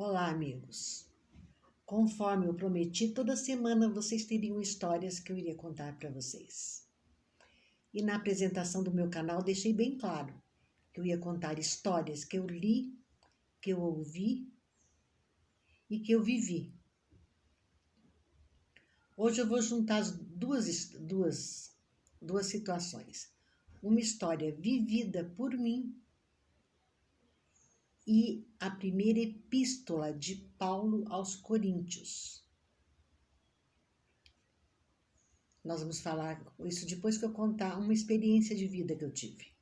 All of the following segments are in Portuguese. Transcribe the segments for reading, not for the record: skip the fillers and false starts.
Olá, amigos. Conforme eu prometi, toda semana vocês teriam histórias que eu iria contar para vocês. E na apresentação do meu canal deixei bem claro que eu ia contar histórias que eu li, que eu ouvi e que eu vivi. Hoje eu vou juntar as duas situações. Uma história vivida por mim e a primeira epístola de Paulo aos Coríntios. Nós vamos falar isso depois que eu contar uma experiência de vida que eu tive.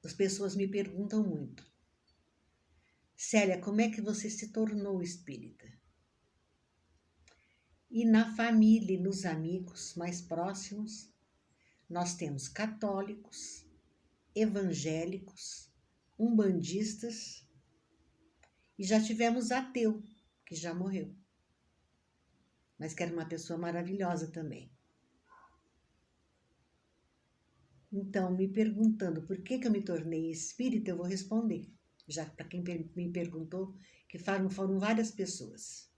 As pessoas me perguntam muito: Célia, como é que você se tornou espírita? E na família e nos amigos mais próximos, nós temos católicos, evangélicos, umbandistas e já tivemos ateu, que já morreu, mas que era uma pessoa maravilhosa também. Então, me perguntando por que eu me tornei espírita, eu vou responder. Já para quem me perguntou, que foram várias pessoas.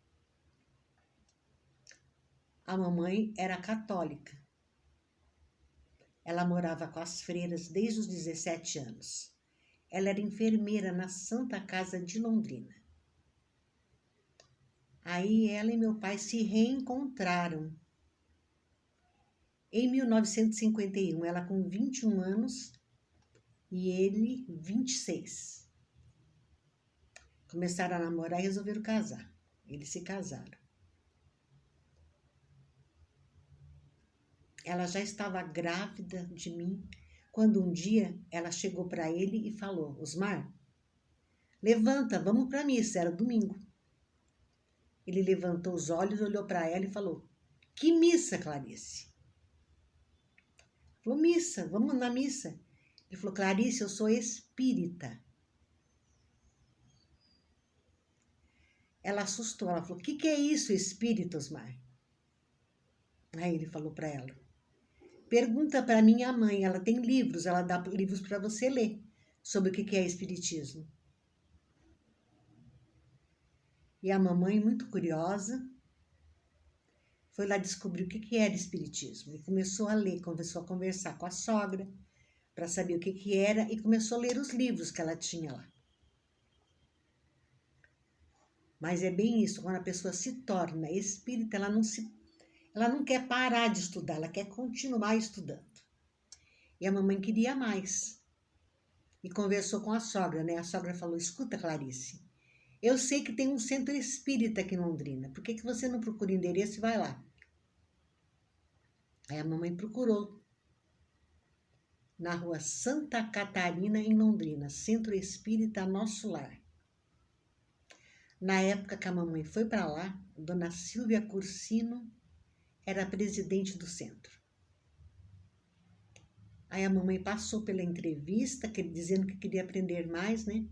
A mamãe era católica. Ela morava com as freiras desde os 17 anos. Ela era enfermeira na Santa Casa de Londrina. Aí ela e meu pai se reencontraram. Em 1951, ela com 21 anos e ele 26. Começaram a namorar e resolveram casar. Eles se casaram. Ela já estava grávida de mim quando um dia ela chegou para ele e falou: Osmar, levanta, vamos para a missa. Era domingo. Ele levantou os olhos, olhou para ela e falou: Que missa, Clarice? Falou: Missa, vamos na missa. Ele falou: Clarice, eu sou espírita. Ela assustou, ela falou: Que é isso, espírito, Osmar? Aí ele falou para ela: Pergunta para minha mãe, ela tem livros, ela dá livros para você ler sobre o que é espiritismo. E a mamãe, muito curiosa, foi lá descobrir o que era espiritismo. E começou a ler, começou a conversar com a sogra para saber o que era e começou a ler os livros que ela tinha lá. Mas é bem isso, quando a pessoa se torna espírita, ela não quer parar de estudar, ela quer continuar estudando. E a mamãe queria mais. E conversou com a sogra, né? A sogra falou: Escuta, Clarice, eu sei que tem um centro espírita aqui em Londrina. Por que você não procura o endereço e vai lá? Aí a mamãe procurou. Na rua Santa Catarina, em Londrina, Centro Espírita Nosso Lar. Na época que a mamãe foi para lá, Dona Silvia Cursino era presidente do centro. Aí a mamãe passou pela entrevista, dizendo que queria aprender mais, né?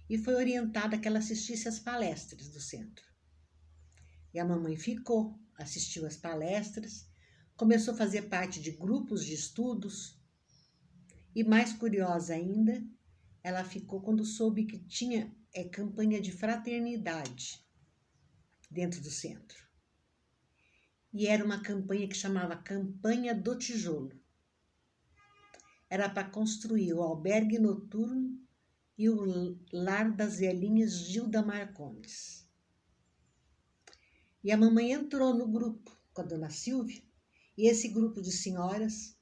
E foi orientada que ela assistisse às palestras do centro. E a mamãe ficou, assistiu às palestras, começou a fazer parte de grupos de estudos. E mais curiosa ainda, ela ficou quando soube que tinha campanha de fraternidade dentro do centro. E era uma campanha que chamava Campanha do Tijolo. Era para construir o albergue noturno e o lar das velhinhas Gilda Marcondes. E a mamãe entrou no grupo com a dona Silvia, e esse grupo de senhoras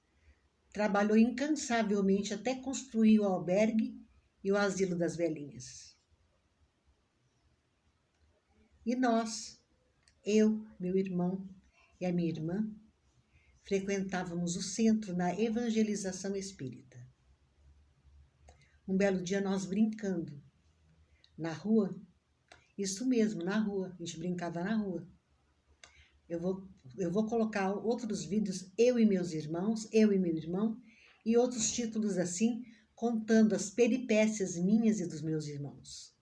trabalhou incansavelmente até construir o albergue e o asilo das velhinhas. E nós, eu, meu irmão e a minha irmã, frequentávamos o centro na evangelização espírita. Um belo dia nós brincando na rua, isso mesmo, na rua, a gente brincava na rua. Eu vou colocar outros vídeos, eu e meus irmãos, eu e meu irmão, e outros títulos assim, contando as peripécias minhas e dos meus irmãos.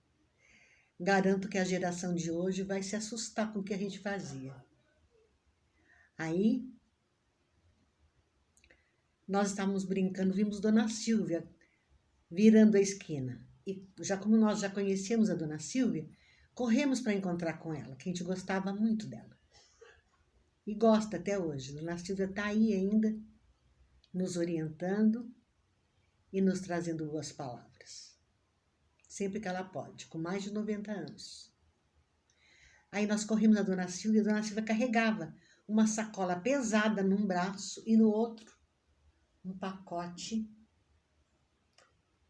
Garanto que a geração de hoje vai se assustar com o que a gente fazia. Aí, nós estávamos brincando, vimos Dona Silvia virando a esquina. E já como nós já conhecíamos a dona Silvia, corremos para encontrar com ela, que a gente gostava muito dela. E gosta até hoje. A dona Silvia está aí ainda, nos orientando e nos trazendo boas palavras. Sempre que ela pode, com mais de 90 anos. Aí nós corrimos a dona Silvia carregava uma sacola pesada num braço e no outro um pacote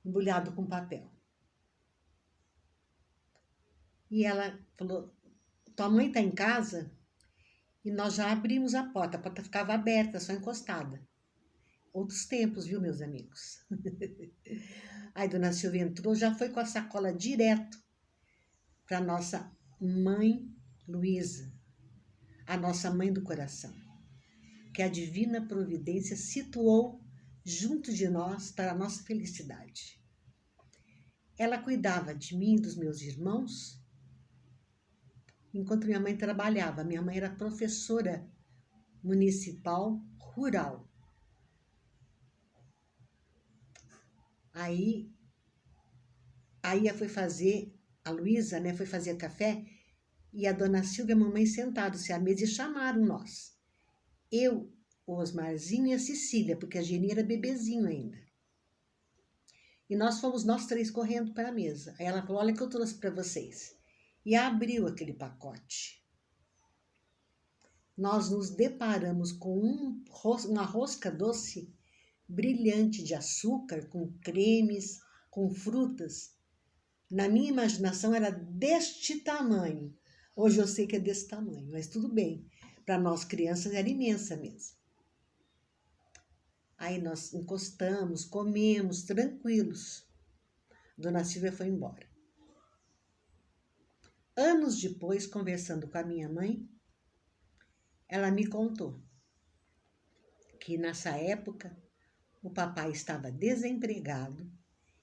embrulhado com papel. E ela falou, tua mãe está em casa? E nós já abrimos a porta ficava aberta, só encostada. Outros tempos, viu, meus amigos? Aí dona Silvia entrou, já foi com a sacola direto para nossa mãe Luísa, a nossa mãe do coração, que a divina providência situou junto de nós para a nossa felicidade. Ela cuidava de mim e dos meus irmãos, enquanto minha mãe trabalhava. Minha mãe era professora municipal rural. Aí foi fazer, a Luísa, né, foi fazer café, e a dona Silvia e a mamãe sentaram-se à mesa e chamaram nós. Eu, o Osmarzinho e a Cecília, porque a Geni era bebezinho ainda. E nós fomos nós três correndo para a mesa. Aí ela falou, olha o que eu trouxe para vocês. E abriu aquele pacote. Nós nos deparamos com uma rosca doce brilhante de açúcar, com cremes, com frutas. Na minha imaginação era deste tamanho. Hoje eu sei que é desse tamanho, mas tudo bem. Para nós crianças era imensa mesmo. Aí nós encostamos, comemos, tranquilos. Dona Silvia foi embora. Anos depois, conversando com a minha mãe, ela me contou que nessa época o papai estava desempregado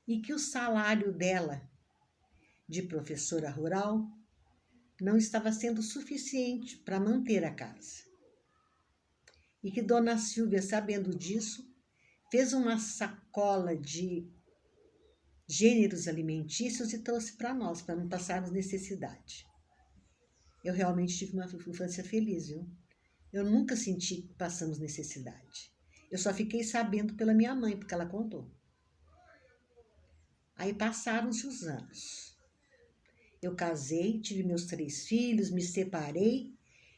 e que o salário dela, de professora rural, não estava sendo suficiente para manter a casa. E que dona Silvia, sabendo disso, fez uma sacola de gêneros alimentícios e trouxe para nós, para não passarmos necessidade. Eu realmente tive uma infância feliz, viu? Eu nunca senti que passamos necessidade. Eu só fiquei sabendo pela minha mãe, porque ela contou. Aí passaram-se os anos. Eu casei, tive meus 3 filhos, me separei.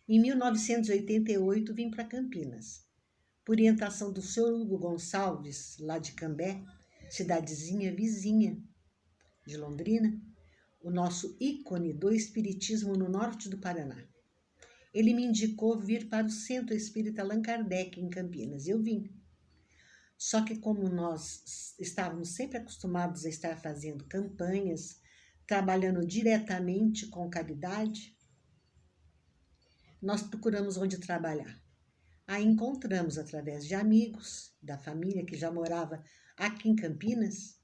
Em 1988 vim para Campinas. Por orientação do senhor Hugo Gonçalves, lá de Cambé, cidadezinha vizinha de Londrina, o nosso ícone do espiritismo no norte do Paraná. Ele me indicou vir para o Centro Espírita Allan Kardec, em Campinas. Eu vim. Só que como nós estávamos sempre acostumados a estar fazendo campanhas, trabalhando diretamente com caridade, nós procuramos onde trabalhar. Aí encontramos, através de amigos, da família que já morava aqui em Campinas,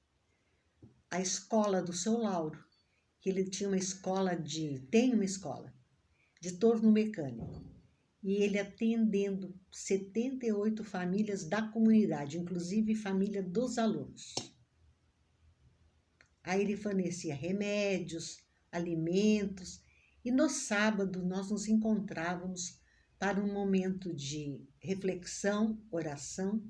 a escola do seu Lauro, que ele tinha tem uma escola de torno mecânico. E ele atendendo 78 famílias da comunidade, inclusive família dos alunos. Aí ele fornecia remédios, alimentos, e no sábado nós nos encontrávamos para um momento de reflexão, oração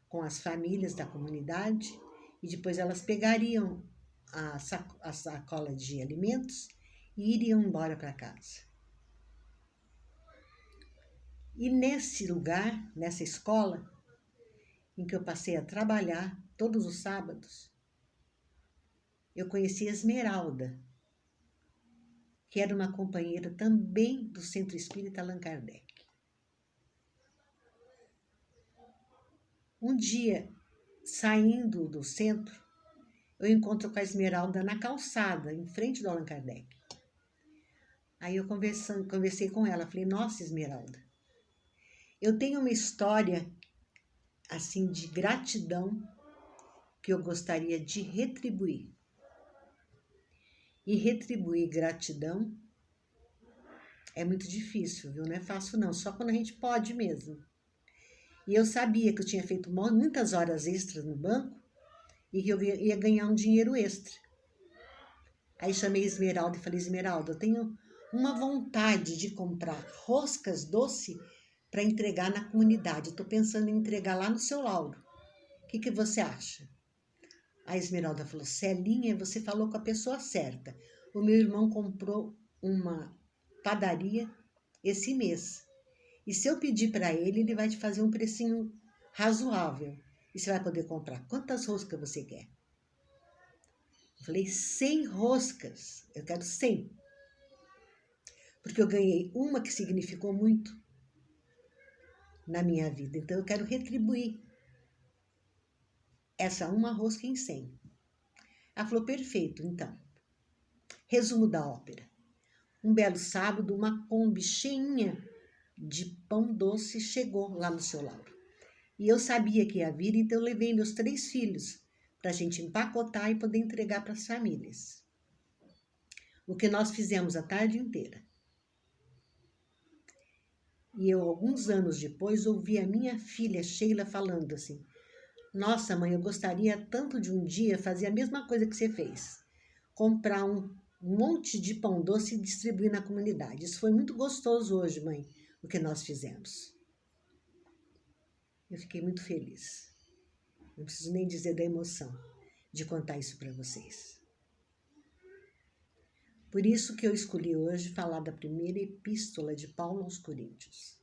com as famílias da comunidade, e depois elas pegariam a sacola de alimentos e iriam embora para casa. E nesse lugar, nessa escola, em que eu passei a trabalhar todos os sábados, eu conheci a Esmeralda, que era uma companheira também do Centro Espírita Allan Kardec. Um dia, saindo do centro, eu encontro com a Esmeralda na calçada, em frente do Allan Kardec. Aí eu conversei com ela, falei, nossa, Esmeralda, eu tenho uma história, assim, de gratidão que eu gostaria de retribuir. E retribuir gratidão é muito difícil, viu? Não é fácil não, só quando a gente pode mesmo. E eu sabia que eu tinha feito muitas horas extras no banco e que eu ia ganhar um dinheiro extra. Aí chamei Esmeralda e falei, Esmeralda, eu tenho uma vontade de comprar roscas doce para entregar na comunidade. Estou pensando em entregar lá no seu Lauro. O que você acha? A Esmeralda falou, Celinha, você falou com a pessoa certa. O meu irmão comprou uma padaria esse mês. E se eu pedir para ele, ele vai te fazer um precinho razoável. E você vai poder comprar. Quantas roscas você quer? Eu falei, 100 roscas. Eu quero 100. Porque eu ganhei uma que significou muito na minha vida. Então, eu quero retribuir essa uma rosca em 100. Ela falou, perfeito, então. Resumo da ópera. Um belo sábado, uma Kombi cheinha de pão doce chegou lá no seu Lauro. E eu sabia que ia vir, então eu levei meus 3 filhos para a gente empacotar e poder entregar para as famílias. O que nós fizemos a tarde inteira. E eu, alguns anos depois, ouvi a minha filha Sheila falando assim, nossa, mãe, eu gostaria tanto de um dia fazer a mesma coisa que você fez. Comprar um monte de pão doce e distribuir na comunidade. Isso foi muito gostoso hoje, mãe, o que nós fizemos. Eu fiquei muito feliz. Não preciso nem dizer da emoção de contar isso para vocês. Por isso que eu escolhi hoje falar da primeira epístola de Paulo aos Coríntios.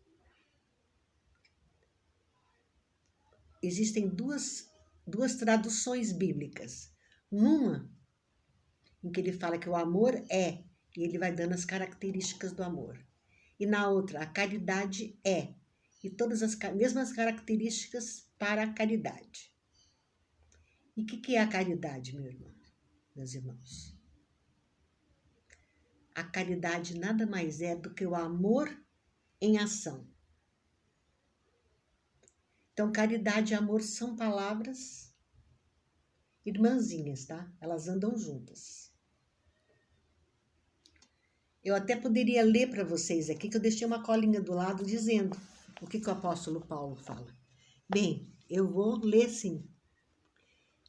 Existem duas traduções bíblicas. Uma, em que ele fala que o amor é, e ele vai dando as características do amor. E na outra, a caridade é, e todas as mesmas características para a caridade. E o que é a caridade, meu irmão, meus irmãos? A caridade nada mais é do que o amor em ação. Então, caridade e amor são palavras irmãzinhas, tá? Elas andam juntas. Eu até poderia ler para vocês aqui, que eu deixei uma colinha do lado dizendo o que o apóstolo Paulo fala. Bem, eu vou ler sim.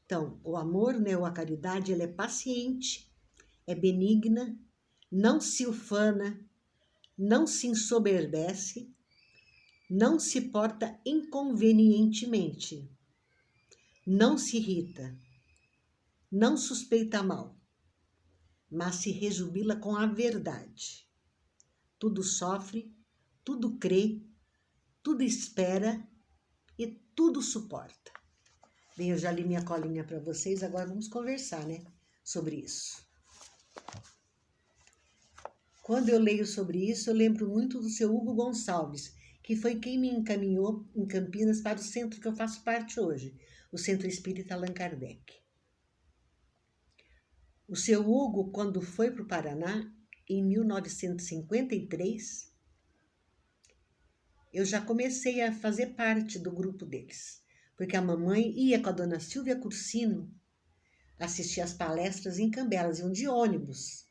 Então, o amor, né, ou a caridade, ela é paciente, é benigna, não se ufana, não se ensoberbece, não se porta inconvenientemente, não se irrita, não suspeita mal, mas se rejubila com a verdade. Tudo sofre, tudo crê, tudo espera e tudo suporta. Bem, eu já li minha colinha para vocês, agora vamos conversar, né, sobre isso. Quando eu leio sobre isso, eu lembro muito do seu Hugo Gonçalves, que foi quem me encaminhou em Campinas para o centro que eu faço parte hoje, o Centro Espírita Allan Kardec. O seu Hugo, quando foi para o Paraná, em 1953, eu já comecei a fazer parte do grupo deles, porque a mamãe ia com a dona Silvia Cursino assistir as palestras em Cambé. Elas iam de ônibus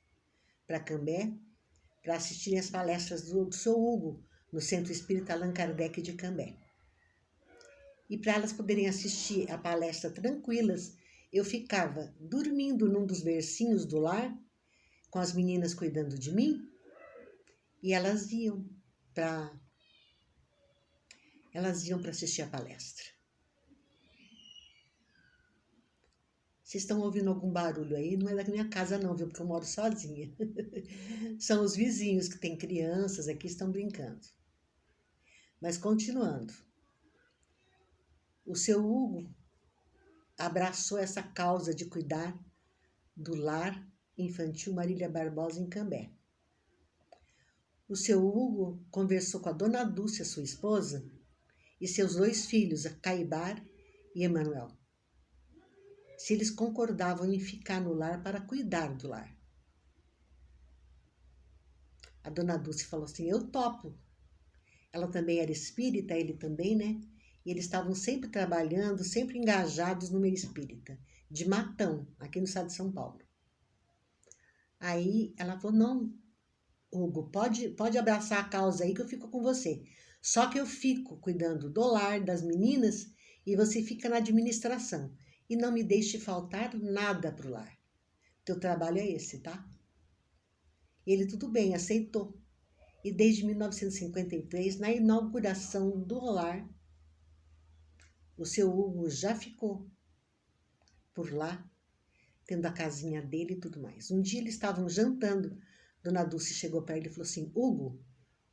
para Cambé para assistir as palestras do seu Hugo, no Centro Espírita Allan Kardec de Cambé. E para elas poderem assistir a palestra tranquilas, eu ficava dormindo num dos bercinhos do lar, com as meninas cuidando de mim, e elas iam para assistir a palestra. Vocês estão ouvindo algum barulho aí? Não é da minha casa não, viu? Porque eu moro sozinha. São os vizinhos que têm crianças aqui, estão brincando. Mas continuando. O seu Hugo abraçou essa causa de cuidar do lar infantil Marília Barbosa em Cambé. O seu Hugo conversou com a dona Dulce, sua esposa, e seus 2 filhos, a Caibar e Emanuel, se eles concordavam em ficar no lar para cuidar do lar. A dona Dulce falou assim, eu topo. Ela também era espírita, ele também, né? E eles estavam sempre trabalhando, sempre engajados no meio espírita, de Matão, aqui no estado de São Paulo. Aí ela falou, não, Hugo, pode abraçar a causa aí que eu fico com você. Só que eu fico cuidando do lar, das meninas, e você fica na administração. e não me deixe faltar nada pro lar. Teu trabalho é esse, tá? Ele, tudo bem, aceitou. E desde 1953, na inauguração do lar, o seu Hugo já ficou por lá, tendo a casinha dele e tudo mais. Um dia eles estavam jantando, Dona Dulce chegou para ele e falou assim: Hugo,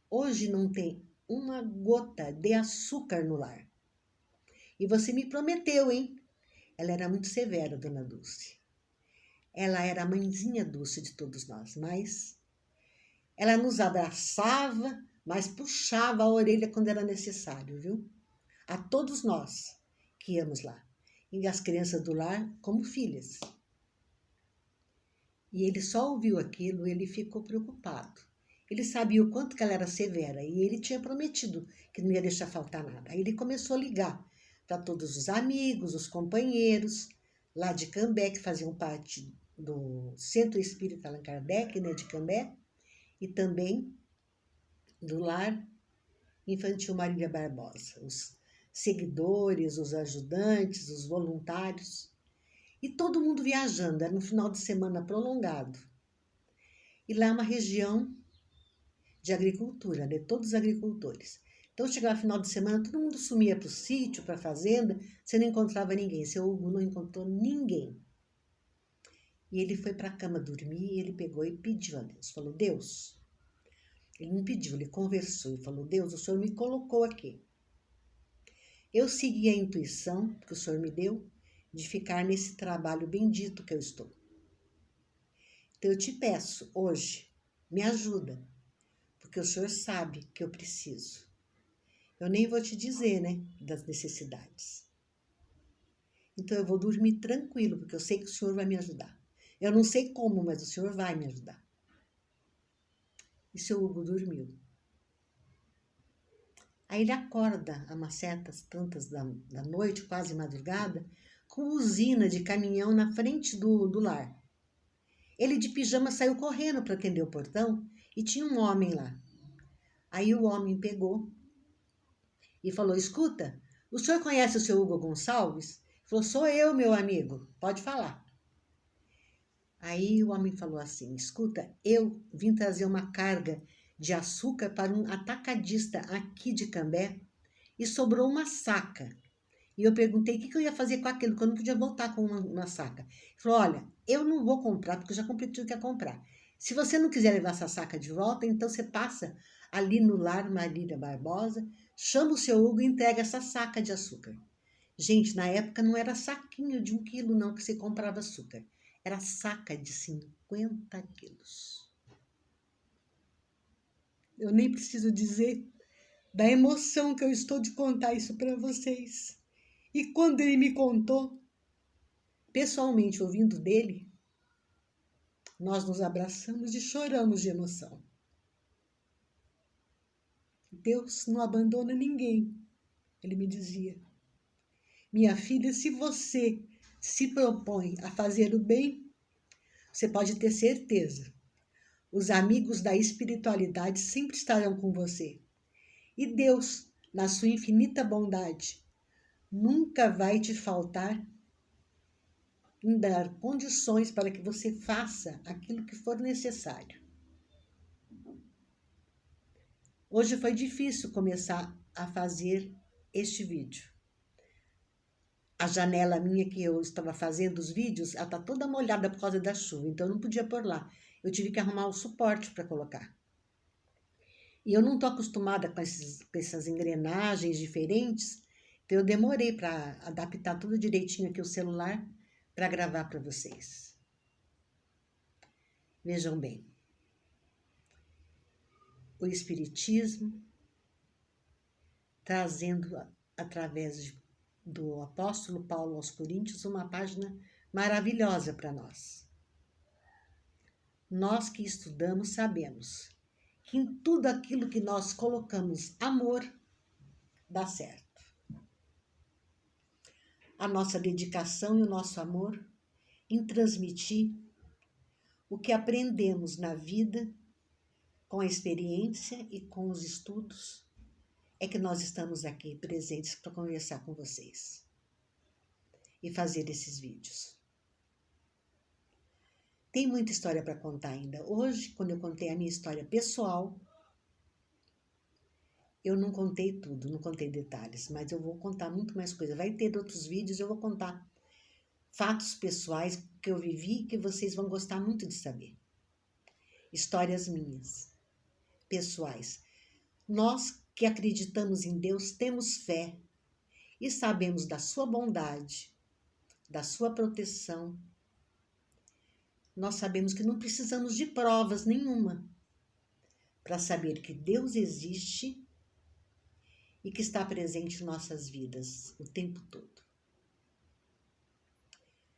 hoje não tem uma gota de açúcar no lar. E você me prometeu, hein? Ela era muito severa, Dona Dulce. Ela era a mãezinha Dulce de todos nós, mas ela nos abraçava, mas puxava a orelha quando era necessário, viu? A todos nós que íamos lá. E as crianças do lar como filhas. E ele só ouviu aquilo e ele ficou preocupado. Ele sabia o quanto que ela era severa e ele tinha prometido que não ia deixar faltar nada. Aí ele começou a ligar para todos os amigos, os companheiros lá de Cambé, que faziam parte do Centro Espírita Allan Kardec, né, de Cambé, e também do Lar Infantil Marília Barbosa, os seguidores, os ajudantes, os voluntários. E todo mundo viajando, era um final de semana prolongado. E lá é uma região de agricultura, né? Todos os agricultores. Então chegava final de semana, todo mundo sumia para o sítio, para a fazenda, você não encontrava ninguém. Seu Hugo não encontrou ninguém. E ele foi para a cama dormir e ele pegou e pediu a Deus. Falou, Deus, ele não pediu, ele conversou e falou, Deus, o Senhor me colocou aqui. Eu segui a intuição que o Senhor me deu de ficar nesse trabalho bendito que eu estou. Então eu te peço hoje, me ajuda, porque o Senhor sabe que eu preciso. Eu nem vou te dizer, né, das necessidades. Então eu vou dormir tranquilo, porque eu sei que o Senhor vai me ajudar. Eu não sei como, mas o Senhor vai me ajudar. E seu Hugo dormiu. Aí ele acorda a umas certas tantas da noite, quase madrugada, com usina de caminhão na frente do lar. Ele de pijama saiu correndo para atender o portão e tinha um homem lá. Aí o homem pegou e falou, escuta, o senhor conhece o seu Hugo Gonçalves? Ele falou, sou eu, meu amigo, pode falar. Aí o homem falou assim, escuta, eu vim trazer uma carga de açúcar para um atacadista aqui de Cambé e sobrou uma saca. E eu perguntei o que eu ia fazer com aquilo, que eu não podia voltar com uma saca. Ele falou, olha, eu não vou comprar, porque eu já comprei tudo que ia comprar. Se você não quiser levar essa saca de volta, então você passa ali no Lar Marília Barbosa, chama o seu Hugo e entrega essa saca de açúcar. Gente, na época não era saquinho de 1 quilo não que se comprava açúcar. Era saca de 50 quilos. Eu nem preciso dizer da emoção que eu estou de contar isso para vocês. E quando ele me contou, pessoalmente ouvindo dele, nós nos abraçamos e choramos de emoção. Deus não abandona ninguém, ele me dizia. Minha filha, se você se propõe a fazer o bem, você pode ter certeza. Os amigos da espiritualidade sempre estarão com você. E Deus, na sua infinita bondade, nunca vai te faltar em dar condições para que você faça aquilo que for necessário. Hoje foi difícil começar a fazer este vídeo. A janela minha que eu estava fazendo os vídeos, ela está toda molhada por causa da chuva, então eu não podia pôr lá. Eu tive que arrumar o suporte para colocar. E eu não estou acostumada com essas engrenagens diferentes, então eu demorei para adaptar tudo direitinho aqui o celular para gravar para vocês. Vejam bem, o Espiritismo trazendo através do apóstolo Paulo aos Coríntios uma página maravilhosa para nós. Nós que estudamos sabemos que em tudo aquilo que nós colocamos amor, dá certo. A nossa dedicação e o nosso amor em transmitir o que aprendemos na vida, com a experiência e com os estudos, é que nós estamos aqui presentes para conversar com vocês. e fazer esses vídeos. Tem muita história para contar ainda. Hoje, quando eu contei a minha história pessoal, eu não contei tudo, não contei detalhes, mas eu vou contar muito mais coisa. Vai ter outros vídeos, eu vou contar fatos pessoais que eu vivi que vocês vão gostar muito de saber. Histórias minhas, pessoais. Nós que acreditamos em Deus, temos fé e sabemos da sua bondade, da sua proteção. Nós sabemos que não precisamos de provas nenhuma para saber que Deus existe e que está presente em nossas vidas o tempo todo.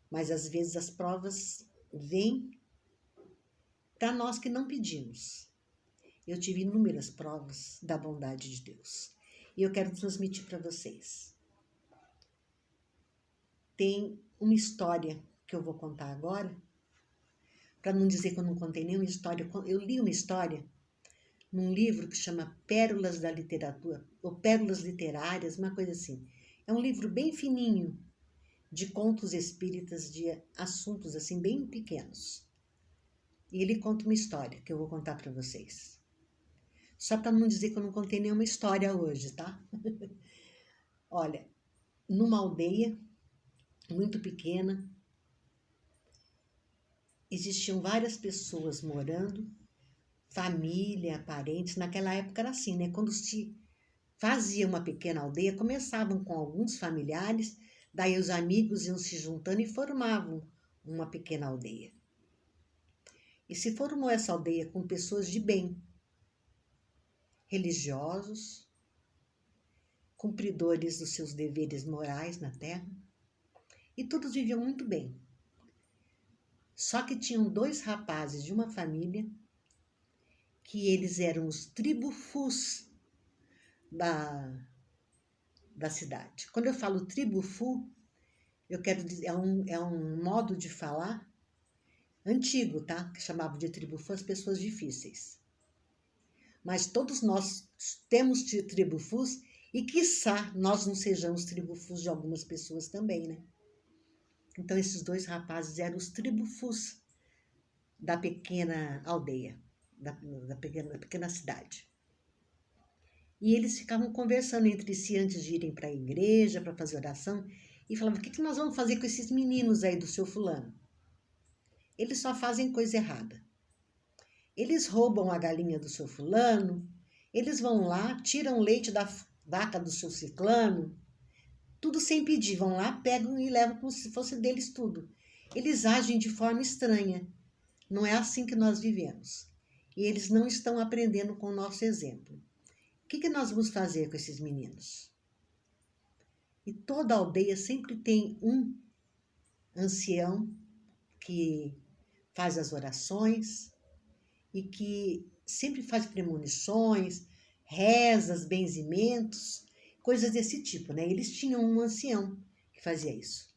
Mas às vezes as provas vêm para nós que não pedimos. Eu tive inúmeras provas da bondade de Deus e eu quero transmitir para vocês. Tem uma história que eu vou contar agora, para não dizer que eu não contei nenhuma história. Eu li uma história num livro que chama Pérolas da Literatura, ou Pérolas Literárias, uma coisa assim. É um livro bem fininho, de contos espíritas, de assuntos assim bem pequenos. E ele conta uma história que eu vou contar para vocês. Só para não dizer que eu não contei nenhuma história hoje, tá? Olha, numa aldeia muito pequena, existiam várias pessoas morando, família, parentes. Naquela época era assim, né? Quando se fazia uma pequena aldeia, começavam com alguns familiares, daí os amigos iam se juntando e formavam uma pequena aldeia. E se formou essa aldeia com pessoas de bem, religiosos, cumpridores dos seus deveres morais na terra, e todos viviam muito bem. Só que tinham 2 rapazes de uma família que eles eram os tribufus da cidade. Quando eu falo tribufu, eu quero dizer, é um modo de falar antigo, tá? Que chamavam de tribufu as pessoas difíceis. Mas todos nós temos tribufus e, quiçá, nós não sejamos tribufus de algumas pessoas também, né? Então, esses 2 rapazes eram os tribufus da pequena aldeia, da pequena cidade. E eles ficavam conversando entre si antes de irem para a igreja, para fazer oração, e falavam: o que nós vamos fazer com esses meninos aí do seu fulano? Eles só fazem coisa errada. Eles roubam a galinha do seu fulano, eles vão lá, tiram leite da vaca do seu ciclano, tudo sem pedir, vão lá, pegam e levam como se fosse deles tudo. Eles agem de forma estranha. Não é assim que nós vivemos. E eles não estão aprendendo com o nosso exemplo. O que nós vamos fazer com esses meninos? E toda aldeia sempre tem um ancião que faz as orações e que sempre faz premonições, rezas, benzimentos, coisas desse tipo, né? Eles tinham um ancião que fazia isso.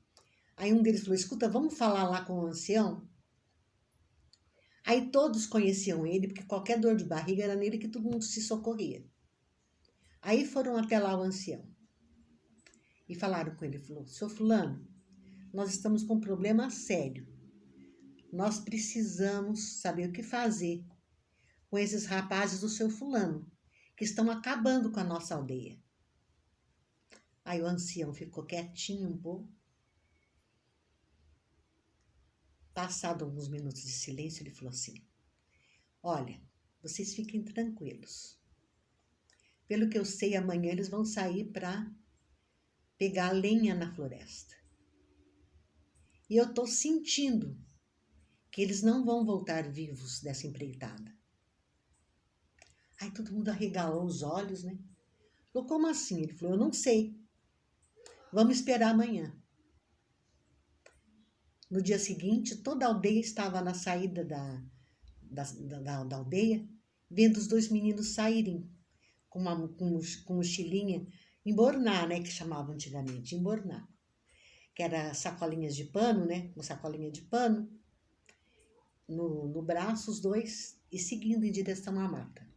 Aí um deles falou: escuta, vamos falar lá com o ancião? Aí todos conheciam ele, porque qualquer dor de barriga era nele que todo mundo se socorria. Aí foram até lá o ancião e falaram com ele. Falou: seu fulano, nós estamos com um problema sério. Nós precisamos saber o que fazer com esses rapazes do seu fulano, que estão acabando com a nossa aldeia. Aí o ancião ficou quietinho um pouco. Passado alguns minutos de silêncio, ele falou assim: olha, vocês fiquem tranquilos. Pelo que eu sei, amanhã eles vão sair para pegar lenha na floresta. E eu estou sentindo que eles não vão voltar vivos dessa empreitada. Aí todo mundo arregalou os olhos, né? Falou: como assim? Ele falou: eu não sei. Vamos esperar amanhã. No dia seguinte, toda a aldeia estava na saída da aldeia, vendo os 2 meninos saírem com mochilinha, embornar, né? Que chamavam antigamente, embornar. Que era sacolinhas de pano, né? Uma sacolinha de pano no braço, os 2, e seguindo em direção à mata.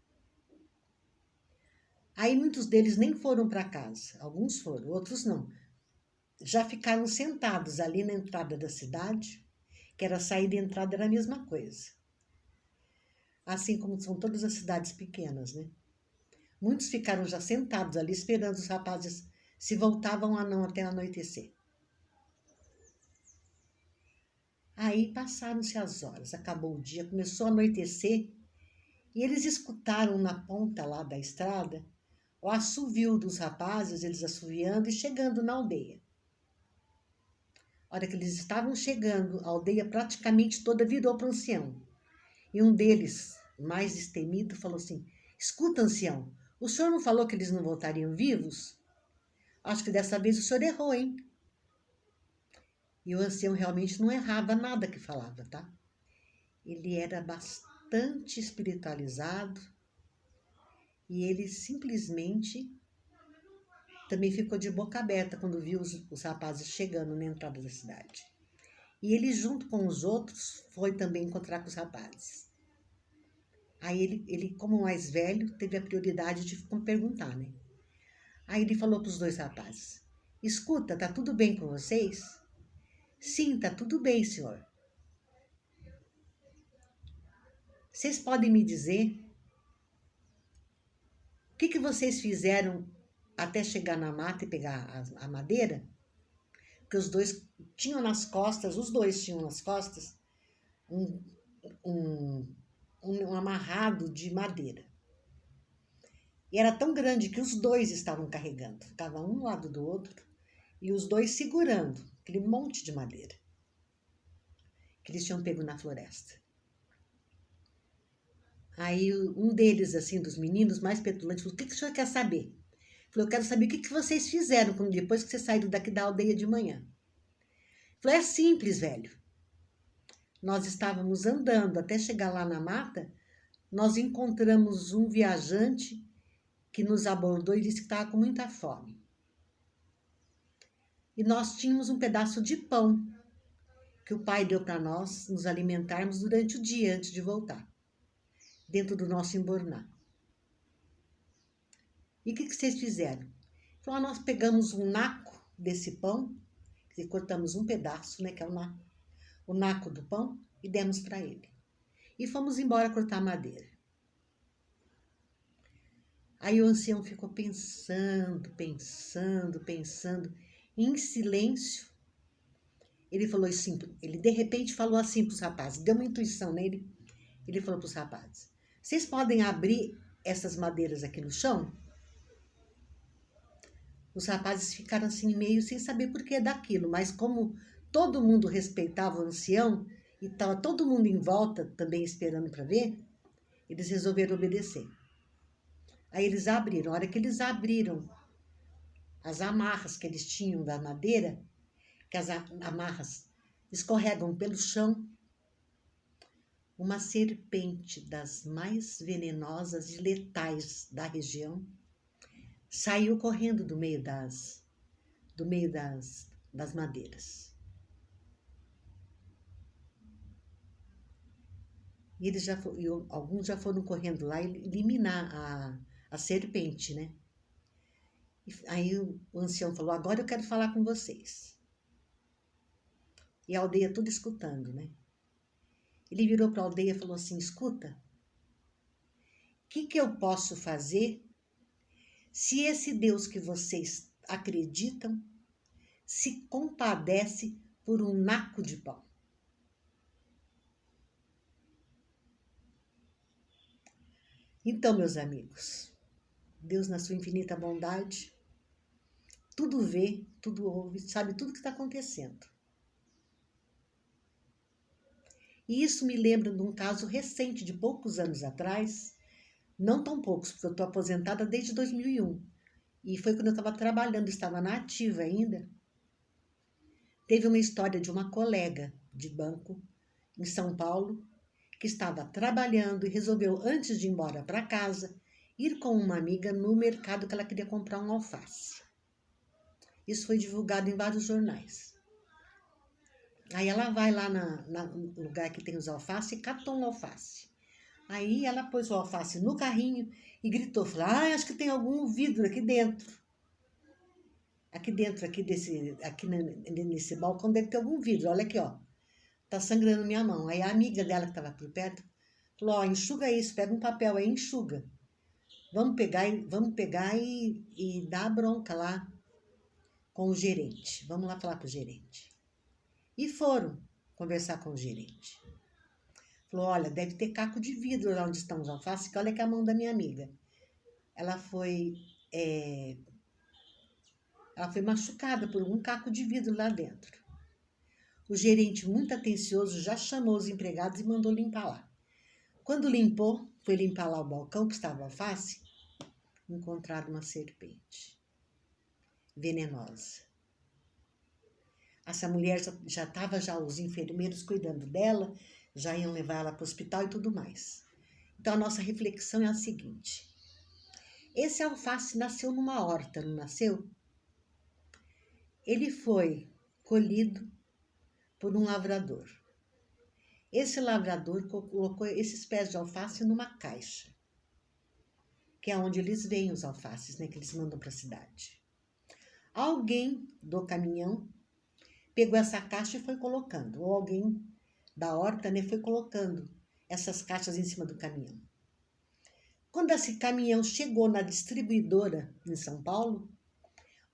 Aí muitos deles nem foram para casa, alguns foram, outros não. já ficaram sentados ali na entrada da cidade, que era saída e entrada era a mesma coisa. Assim como são todas as cidades pequenas, né? Muitos ficaram já sentados ali esperando os rapazes se voltavam ou não até anoitecer. Aí passaram-se as horas, acabou o dia, começou a anoitecer e eles escutaram na ponta lá da estrada o assovio dos rapazes, eles assoviando e chegando na aldeia. A hora que eles estavam chegando, a aldeia praticamente toda virou para o ancião. E um deles, mais destemido, falou assim: escuta, ancião, o senhor não falou que eles não voltariam vivos? Acho que dessa vez o senhor errou, hein? E o ancião realmente não errava nada que falava, tá? Ele era bastante espiritualizado e ele simplesmente também ficou de boca aberta quando viu os rapazes chegando na entrada da cidade. E ele, junto com os outros, foi também encontrar com os rapazes. Aí ele como mais velho, teve a prioridade de perguntar, né? Aí ele falou para os dois rapazes: escuta, tá tudo bem com vocês? Sim, tá tudo bem, senhor. Vocês podem me dizer o que vocês fizeram até chegar na mata e pegar a madeira? Porque os dois tinham nas costas, um, um, um amarrado de madeira. E era tão grande que os dois estavam carregando. Ficava um ao lado do outro e os dois segurando aquele monte de madeira que eles tinham pego na floresta. Aí um deles, assim, dos meninos mais petulantes, falou: o que o senhor quer saber? Falou: eu quero saber o que vocês fizeram depois que vocês saíram daqui da aldeia de manhã. Falou: é simples, velho. Nós estávamos andando até chegar lá na mata, nós encontramos um viajante que nos abordou e disse que estava com muita fome. E nós tínhamos um pedaço de pão que o pai deu para nós nos alimentarmos durante o dia antes de voltar, dentro do nosso emborná. E o que vocês fizeram? Então, nós pegamos um naco desse pão, e cortamos um pedaço, né, que é o naco do pão, e demos para ele. E fomos embora cortar madeira. Aí o ancião ficou pensando, em silêncio. Ele falou assim, ele de repente falou assim para os rapazes, deu uma intuição nele. Ele falou para os rapazes: vocês podem abrir essas madeiras aqui no chão? Os rapazes ficaram assim meio sem saber por que daquilo, mas como todo mundo respeitava o ancião e estava todo mundo em volta também esperando para ver, eles resolveram obedecer. Aí eles abriram. A hora que eles abriram as amarras que eles tinham da madeira, que as amarras escorregam pelo chão, uma serpente das mais venenosas e letais da região saiu correndo do meio das madeiras. E alguns já foram correndo lá eliminar a serpente, né? Aí o ancião falou: agora eu quero falar com vocês. E a aldeia toda escutando, né? Ele virou para a aldeia e falou assim: escuta, o que eu posso fazer se esse Deus que vocês acreditam se compadece por um naco de pão? Então, meus amigos, Deus, na sua infinita bondade, tudo vê, tudo ouve, sabe tudo que está acontecendo. E isso me lembra de um caso recente, de poucos anos atrás, não tão poucos, porque eu estou aposentada desde 2001. E foi quando eu estava trabalhando, estava na ativa ainda. Teve uma história de uma colega de banco em São Paulo, que estava trabalhando e resolveu, antes de ir embora para casa, ir com uma amiga no mercado que ela queria comprar um alface. Isso foi divulgado em vários jornais. Aí ela vai lá no lugar que tem os alfaces e catou um alface. Aí ela pôs o alface no carrinho e gritou, falou: acho que tem algum vidro aqui dentro. aqui dentro, nesse balcão deve ter algum vidro. Olha aqui, ó. Tá sangrando minha mão. Aí a amiga dela que estava por perto falou, ó, enxuga isso, pega um papel aí, enxuga. Vamos pegar e dar a bronca lá com o gerente. Vamos lá falar com o gerente. E foram conversar com o gerente. Falou, olha, deve ter caco de vidro lá onde estão os alfaces, que olha que é a mão da minha amiga. Ela foi machucada por um caco de vidro lá dentro. O gerente, muito atencioso, já chamou os empregados e mandou limpar lá. Quando foi limpar lá o balcão que estava alface, encontraram uma serpente venenosa. Essa mulher já estava os enfermeiros cuidando dela, já iam levar ela para o hospital e tudo mais. Então, a nossa reflexão é a seguinte. Esse alface nasceu numa horta, não nasceu? Ele foi colhido por um lavrador. Esse lavrador colocou esses pés de alface numa caixa, que é onde eles veem os alfaces, né, que eles mandam para a cidade. Alguém do caminhão pegou essa caixa e foi colocando, ou alguém da horta, né, foi colocando essas caixas em cima do caminhão. Quando esse caminhão chegou na distribuidora em São Paulo,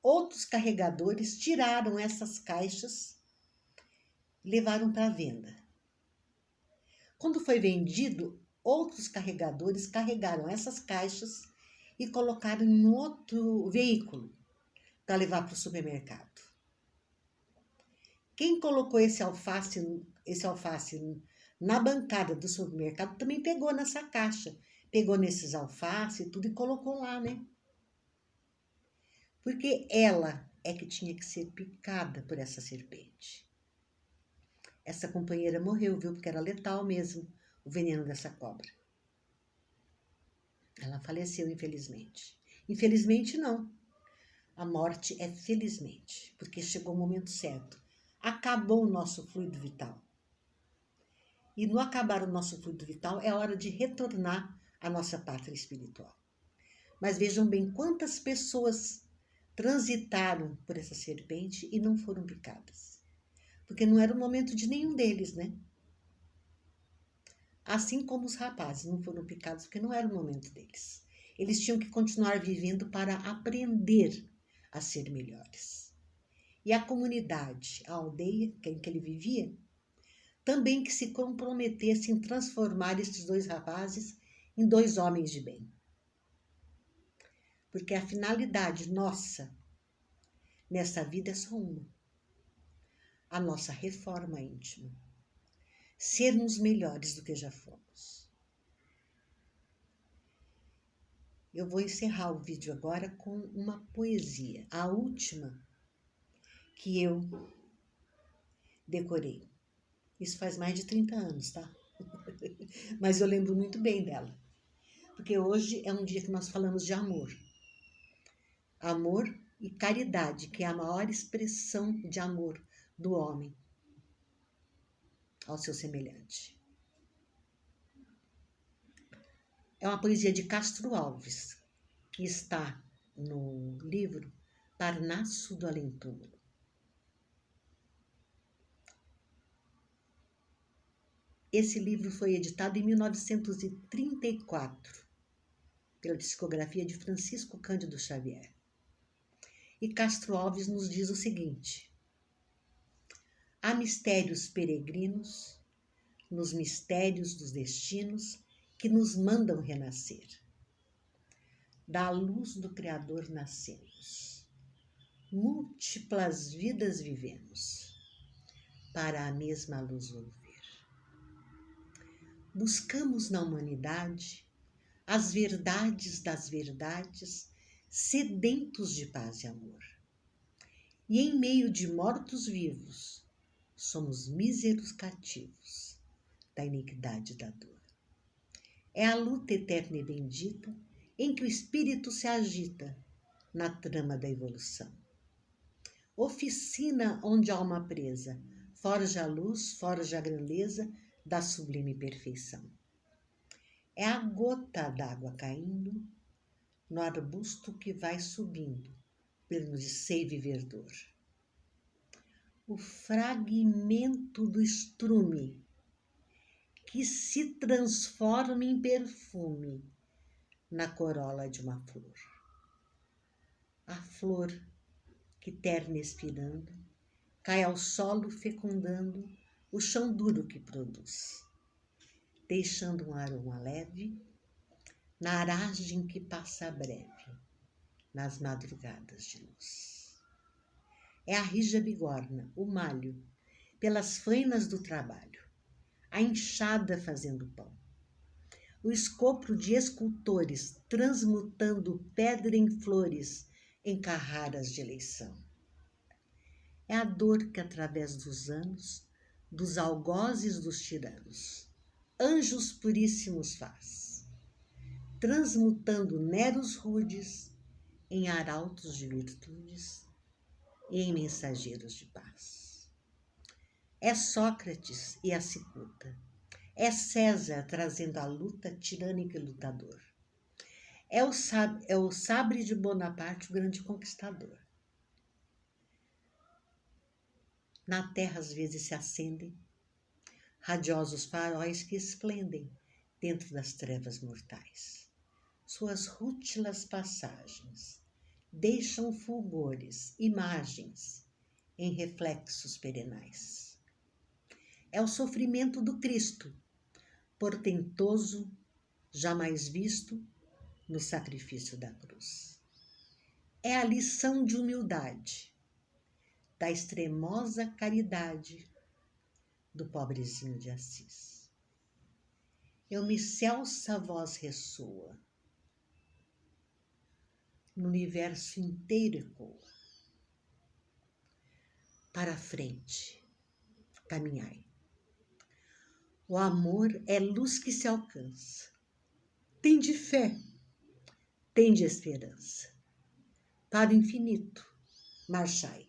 outros carregadores tiraram essas caixas e levaram para a venda. Quando foi vendido, outros carregadores carregaram essas caixas e colocaram em outro veículo para levar para o supermercado. Quem colocou esse alface na bancada do supermercado também pegou nessa caixa, pegou nesses alfaces e tudo e colocou lá, né? Porque ela é que tinha que ser picada por essa serpente. Essa companheira morreu, viu? Porque era letal mesmo o veneno dessa cobra. Ela faleceu, infelizmente. Infelizmente, não. A morte é felizmente, porque chegou o momento certo. Acabou o nosso fluido vital. E no acabar o nosso fluido vital, é hora de retornar à nossa pátria espiritual. Mas vejam bem quantas pessoas transitaram por essa serpente e não foram picadas. Porque não era o momento de nenhum deles, né? Assim como os rapazes não foram picados porque não era o momento deles. Eles tinham que continuar vivendo para aprender a ser melhores. E a comunidade, a aldeia em que ele vivia, também que se comprometesse em transformar esses dois rapazes em dois homens de bem. Porque a finalidade nossa nessa vida é só uma. A nossa reforma íntima. Sermos melhores do que já fomos. Eu vou encerrar o vídeo agora com uma poesia, a última que eu decorei. Isso faz mais de 30 anos, tá? Mas eu lembro muito bem dela. Porque hoje é um dia que nós falamos de amor. Amor e caridade, que é a maior expressão de amor do homem ao seu semelhante. É uma poesia de Castro Alves, que está no livro Parnaso do Além-Túmulo. Esse livro foi editado em 1934, pela psicografia de Francisco Cândido Xavier. E Castro Alves nos diz o seguinte: há mistérios peregrinos nos mistérios dos destinos que nos mandam renascer. Da luz do Criador nascemos, múltiplas vidas vivemos, para a mesma luz volver. Buscamos na humanidade as verdades das verdades, sedentos de paz e amor. E em meio de mortos-vivos, somos míseros cativos da iniquidade e da dor. É a luta eterna e bendita em que o espírito se agita na trama da evolução. Oficina onde a alma presa forja a luz, forja a grandeza da sublime perfeição. É a gota d'água caindo no arbusto que vai subindo pleno de seiva e verdor. O fragmento do estrume que se transforma em perfume na corola de uma flor. A flor que terna expirando, cai ao solo fecundando o chão duro que produz, deixando um aroma leve na aragem que passa breve nas madrugadas de luz. É a rija bigorna, o malho, pelas fainas do trabalho, a enxada fazendo pão, o escopro de escultores transmutando pedra em flores em carraras de eleição. É a dor que através dos anos, dos algozes dos tiranos, anjos puríssimos faz, transmutando neros rudes em arautos de virtudes e em mensageiros de paz. É Sócrates e a cicuta, é César trazendo a luta tirânica e lutador. É o sabre de Bonaparte, o grande conquistador. Na terra às vezes se acendem radiosos faróis que esplendem dentro das trevas mortais. Suas rútilas passagens deixam fulgores, imagens em reflexos perenais. É o sofrimento do Cristo, portentoso, jamais visto no sacrifício da cruz. É a lição de humildade, da extremosa caridade do pobrezinho de Assis. Eu me celsa a voz ressoa, no universo inteiro ecoa. Para a frente, caminhai. O amor é luz que se alcança. Tende fé, tende esperança. Para o infinito, marchai.